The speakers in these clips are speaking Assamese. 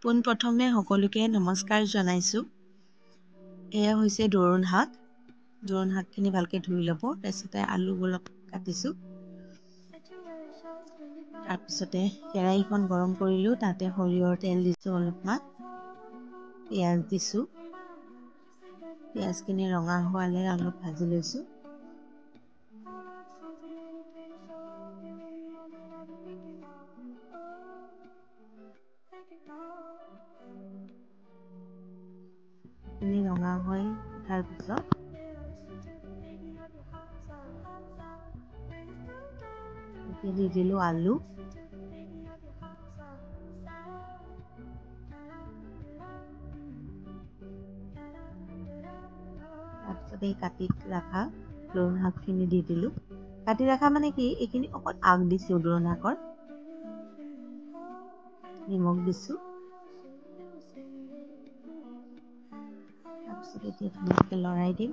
পোনপ্ৰথমে সকলোকে নমস্কাৰ জনাইছোঁ। এয়া হৈছে দৰুণ শাক। দৰুণ শাকখিনি ভালকৈ ধুই ল'ব। তাৰপিছতে আলু অলপ কাটিছোঁ। তাৰপিছতে কেৰাহীখন গৰম কৰিলোঁ। তাতে সৰিয়হৰ তেল দিছোঁ অলপমান। পিঁয়াজ দিছোঁ। পিঁয়াজখিনি ৰঙা হোৱালৈ অলপ ভাজি লৈছোঁ। ৰঙা হৈ উঠাৰ পিছত দি দিলোঁ আলু। তাৰপিছত এই কাটি ৰখা দৰুণ শাকখিনি দি দিলোঁ। কাটি ৰখা মানে কি, এইখিনি অকল আগ দিছোঁ দৰুণ শাকৰ। নিমখ দিছোঁ। তাৰপিছত এতিয়া ধুনীয়াকৈ লৰাই দিম।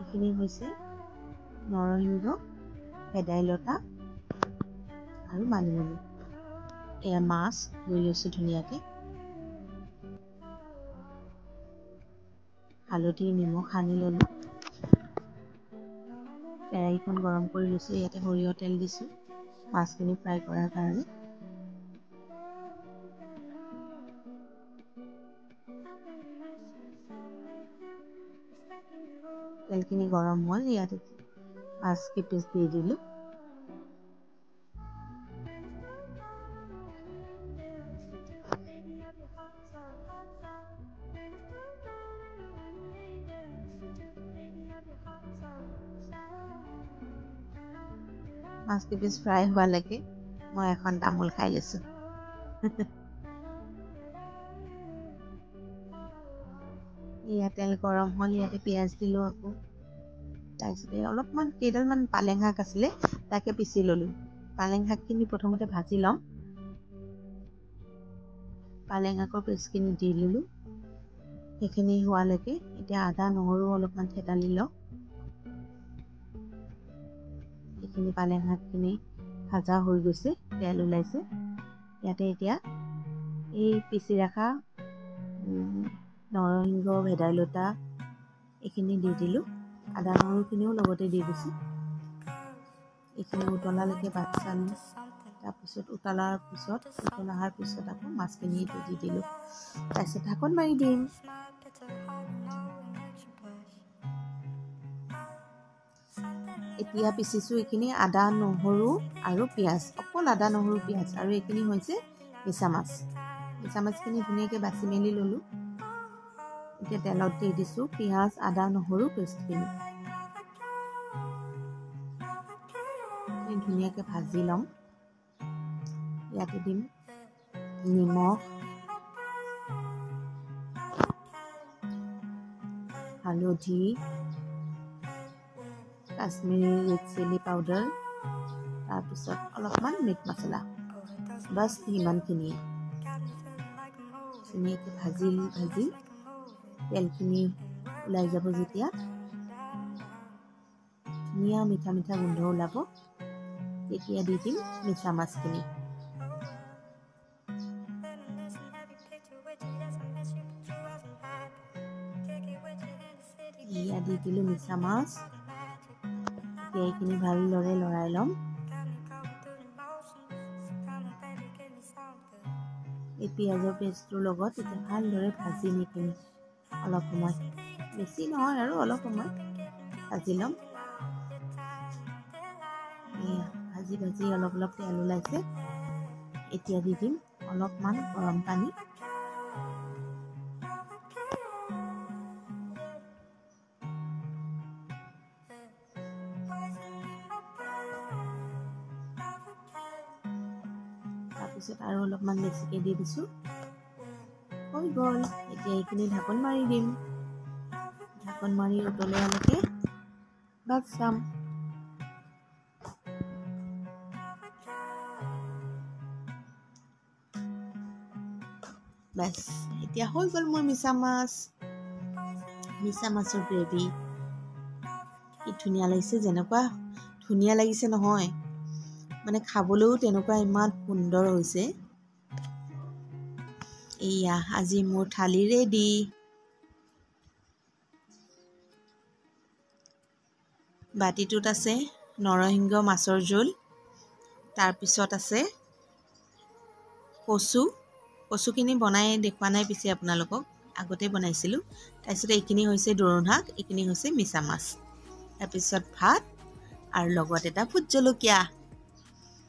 এইখিনি হৈছে নৰসিংহ, ভেদাইলতা আৰু মানিমুনি। এয়া মাছ ধুই লৈছোঁ ধুনীয়াকৈ। হালধি নিমখ সানি ল'লোঁ। কেৰাহীখন গৰম কৰি লৈছোঁ। ইয়াতে সৰিয়হ তেল দিছোঁ মাছখিনি ফ্ৰাই কৰাৰ কাৰণে। তেলখিনি গৰম হ'ল। ইয়াতে মাছ কেইপিচ দি দিলোঁ। মাছ কেইপিচ ফ্ৰাই হোৱালৈকে মই এখন তামোল খাই লৈছোঁ। এয়া তেল গৰম হ'ল। ইয়াতে পিঁয়াজ দিলোঁ আকৌ। তাৰপিছতে অলপমান কেইডালমান পালেং শাক আছিলে, তাকে পিচি ল'লোঁ। পালেং শাকখিনি প্ৰথমতে ভাজি ল'ম। পালেং শাকৰ পেষ্টখিনি দি দিলোঁ। সেইখিনি হোৱালৈকে এতিয়া আদা নহৰু অলপমান থেতালি লওঁ। এইখিনি পালেং শাকখিনি ভাজা হৈ গৈছে, তেল ওলাইছে। ইয়াতে এতিয়া এই পিচি ৰখা নৰসিংহ, ভেদাইলতা এইখিনি দি দিলোঁ। আদা নহৰুখিনিও লগতে দি দিছোঁ। এইখিনি উতলালৈকে ভাত চালোঁ। তাৰপিছত উতলাৰ পিছত আকৌ মাছখিনি দি দিলোঁ। তাৰপিছত ঢাকোন মাৰি দিম। এতিয়া পিচিছোঁ এইখিনি আদা নহৰু আৰু পিঁয়াজ, অকল আদা নহৰু পিঁয়াজ। আৰু এইখিনি হৈছে মিছা মাছ। মিছা মাছখিনি ধুনীয়াকৈ বাছি মেলি ল'লোঁ। এতিয়া তেলত দি দিছোঁ পিঁয়াজ আদা নহৰু পেষ্টখিনি। ধুনীয়াকৈ ভাজি ল'ম। ইয়াতে দিম নিমখ, হালধি, কাশ্মীৰী ৰেড চিলি পাউডাৰ, তাৰপিছত অলপমান মিট মছলা। বাছ সিমানখিনিয়ে। ধুনীয়াকৈ ভাজি তেলখিনি ওলাই যাব যেতিয়া, ধুনীয়া মিঠা মিঠা গোন্ধ ওলাব, তেতিয়া দি দিম মিছা মাছখিনি। এয়া দি দিলোঁ মিছা মাছ। এতিয়া এইখিনি ভালদৰে লৰাই ল'ম। এই পিঁয়াজৰ পেষ্টটোৰ লগত এতিয়া ভালদৰে ভাজিম এইখিনি অলপ সময়। বেছি নহয় আৰু অলপ সময় ভাজি ল'ম। এয়া ভাজি অলপ তেল ওলাইছে। এতিয়া দি দিম অলপমান গৰম পানী। তাৰপিছত আৰু অলপমান বেছিকৈ দি দিছোঁ। হৈ গ'ল। এতিয়া এইখিনি ঢাকোন মাৰি দিম। ঢাকোন মাৰি উতলোৱালৈকে ভাত চাম। বাছ এতিয়া হৈ গ'ল মোৰ মিছা মাছৰ গ্ৰেভি। কি ধুনীয়া লাগিছে, যেনেকুৱা ধুনীয়া লাগিছে নহয় মানে খাবলৈও তেনেকুৱা ইমান সুন্দৰ হৈছে। এয়া আজি মোৰ থালি ৰেডি। বাতিটোত আছে নৰসিংহ মাছৰ জোল, তাৰপিছত আছে কচুখিনি বনাই দেখুওৱা নাই পিছে আপোনালোকক, আগতে বনাইছিলোঁ। তাৰপিছত এইখিনি হৈছে দোৰোণ শাক, এইখিনি হৈছে মিছা মাছ, তাৰপিছত ভাত আৰু লগত এটা ভোট জলকীয়া।